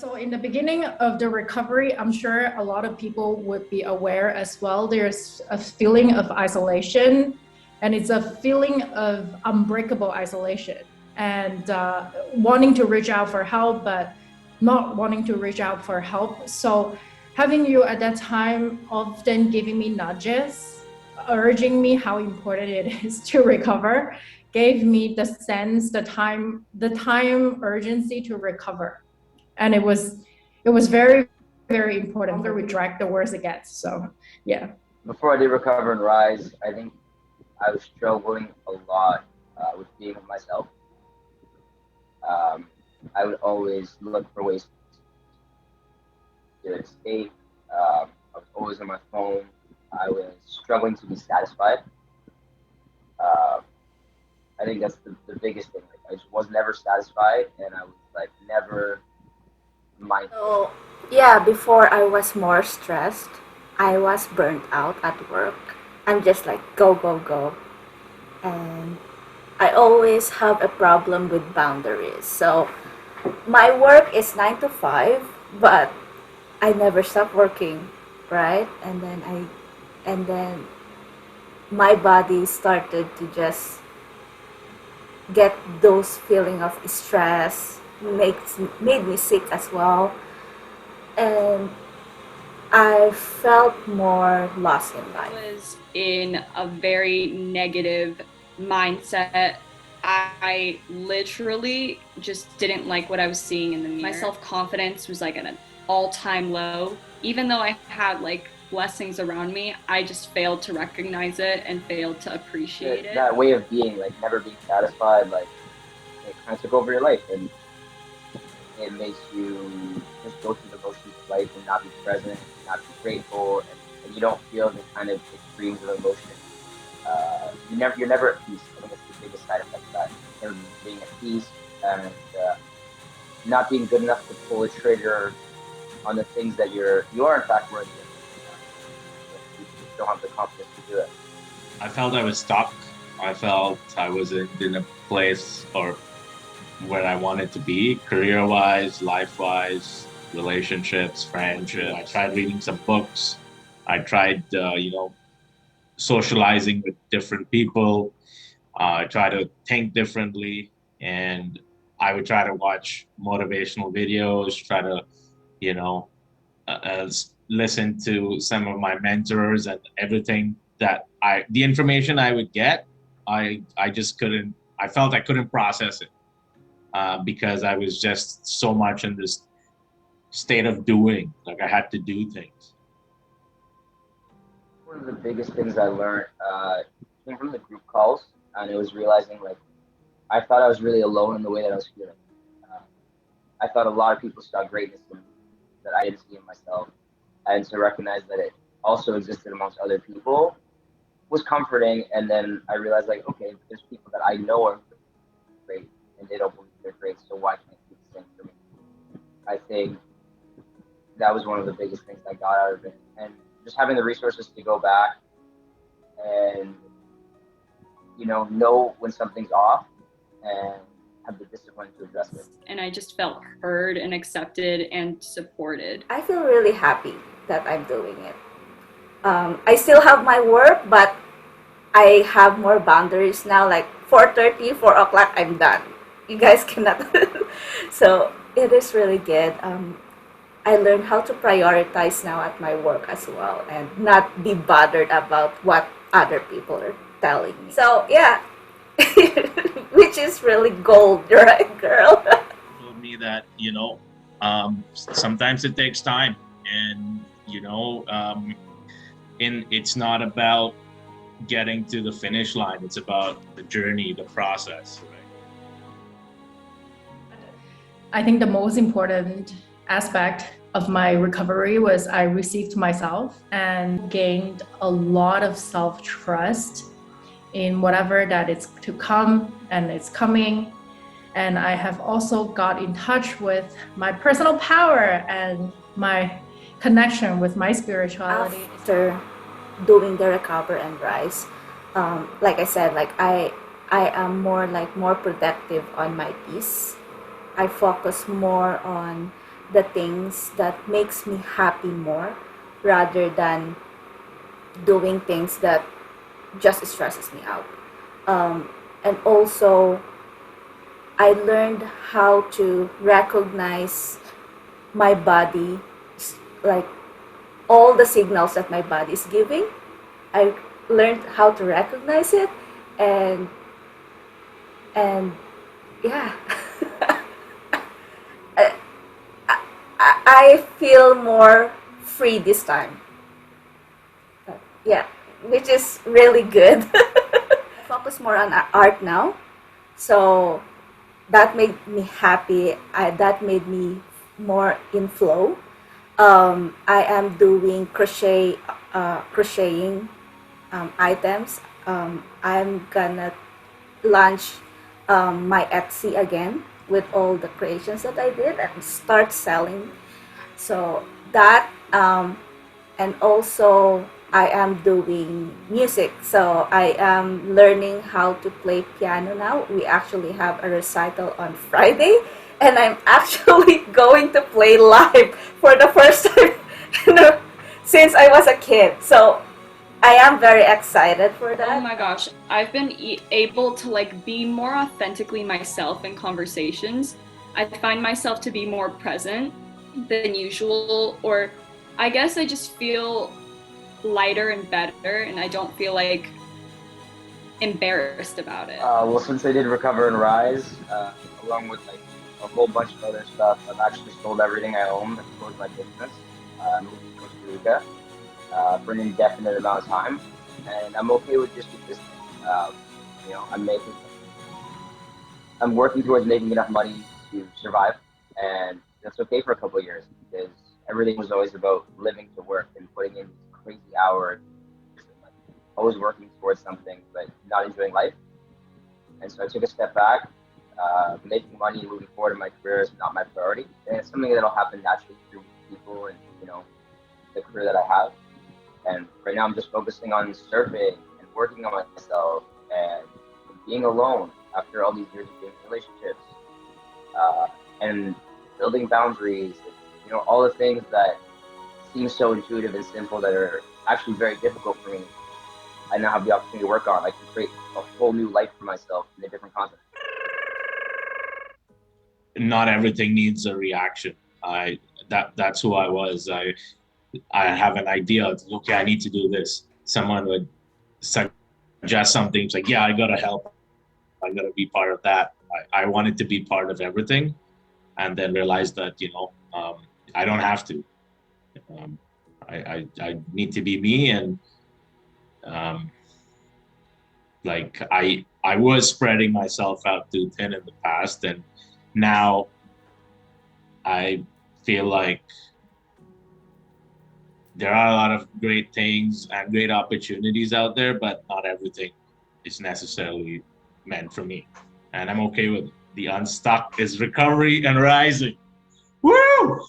So in the beginning of the recovery, I'm sure a lot of people would be aware as well. There's a feeling of isolation, and it's a feeling of unbreakable isolation, and wanting to reach out for help, but not wanting to reach out for help. So having you at that time often giving me nudges, urging me how important it is to recover, gave me the sense, the time urgency to recover. And it was very, very important. The longer we drag, the worse it gets. So yeah. Before I did recover and rise, I think I was struggling a lot with being with myself. Um, I would always look for ways to escape. I was always on my phone. I was struggling to be satisfied. Uh, I think that's the biggest thing. Like, I just was never satisfied, and I was like never mindful. So, yeah, before I was more stressed. I was burnt out at work. I'm just like, go, go, go. And I always have a problem with boundaries. So, my work is 9 to 5, but I never stop working, right? And then my body started to just get those feeling of stress, made me sick as well, and I felt more lost in life. Was in a very negative mindset. I literally just didn't like what I was seeing in the mirror. My self-confidence was like at an all-time low. Even though I had like blessings around me, I just failed to recognize it and failed to appreciate it. That way of being, like never being satisfied, like it kind of took over your life, and it makes you just go through the motions of life and not be present, not be grateful, and you don't feel the kind of extremes of emotion. You're never at peace. I think it's the biggest side effect of that. Never being at peace and not being good enough to pull a trigger on the things that you are in fact worthy of. You just don't have the confidence to do it. I felt I was stuck. I felt I wasn't in a place or where I wanted to be, career-wise, life-wise, relationships, friendships. I tried reading some books. I tried, socializing with different people. I try to think differently, and I would try to watch motivational videos, try to, listen to some of my mentors, and everything the information I would get, I just couldn't, I felt I couldn't process it because I was just so much in this state of doing, like I had to do things. One of the biggest things I learned came from the group calls, and it was realizing like I thought I was really alone in the way that I was feeling. Uh, I thought a lot of people saw greatness in me that I didn't see in myself, and to recognize that it also existed amongst other people was comforting. And then I realized like, okay, there's people that I know are great, and they don't believe they're great, so why can't it be the same for me? I think that was one of the biggest things I got out of it, and just having the resources to go back and know when something's off and have the discipline to address it. And I just felt heard and accepted and supported. I feel really happy that I'm doing it. I still have my work, but I have more boundaries now. Like 4:30, 4 o'clock, I'm done. You guys cannot. So it is really good. I learned how to prioritize now at my work as well, and not be bothered about what other people are telling me. So yeah, which is really gold, right, girl? Told me that sometimes it takes time, and it's not about getting to the finish line. It's about the journey, the process. Right? I think the most important aspect of my recovery was I received myself and gained a lot of self-trust in whatever that is to come and it's coming. And I have also got in touch with my personal power and my connection with my spirituality. After doing the recover and rise, like I said, like I am more productive on my peace. I focus more on the things that makes me happy more rather than doing things that just stresses me out. And also, I learned how to recognize my body, like all the signals that my body is giving. I learned how to recognize it, and yeah, I, I feel more free this time. Yeah, which is really good. Focus more on art now, so that made me happy. That made me more in flow. I am doing crocheting items. I'm gonna launch my Etsy again with all the creations that I did and start selling. So that and also I am doing music. So I am learning how to play piano now. We actually have a recital on Friday, and I'm actually going to play live for the first time, you know, since I was a kid. So I am very excited for that. Oh my gosh, I've been able to like be more authentically myself in conversations. I find myself to be more present than usual, or I guess I just feel lighter and better, and I don't feel like embarrassed about it. Well, since I did Recover and Rise, along with like a whole bunch of other stuff, I've actually sold everything I own and closed my business. Moved to Costa Rica for an indefinite amount of time, and I'm okay with just existing. You know, I'm working towards making enough money to survive, and that's okay for a couple of years because everything was always about living to work and putting in crazy hours, and, like, always working towards something but not enjoying life. And so I took a step back. Making money and moving forward in my career is not my priority, and it's something that'll happen naturally through people and the career that I have. And right now, I'm just focusing on surfing and working on myself and being alone after all these years of being in relationships and building boundaries. All the things that seem so intuitive and simple that are actually very difficult for me. I now have the opportunity to work on. I can create a whole new life for myself in a different context. Not everything needs a reaction. That's who I was. I have an idea. Okay, I need to do this. Someone would suggest something. It's like, yeah, I gotta help. I gotta be part of that. I wanted to be part of everything, and then realized that I don't have to. I need to be me, and like I was spreading myself out too thin in the past, and now I feel like there are a lot of great things and great opportunities out there, but not everything is necessarily meant for me. And I'm okay with it. The unstuck is recovery and rising. Woo!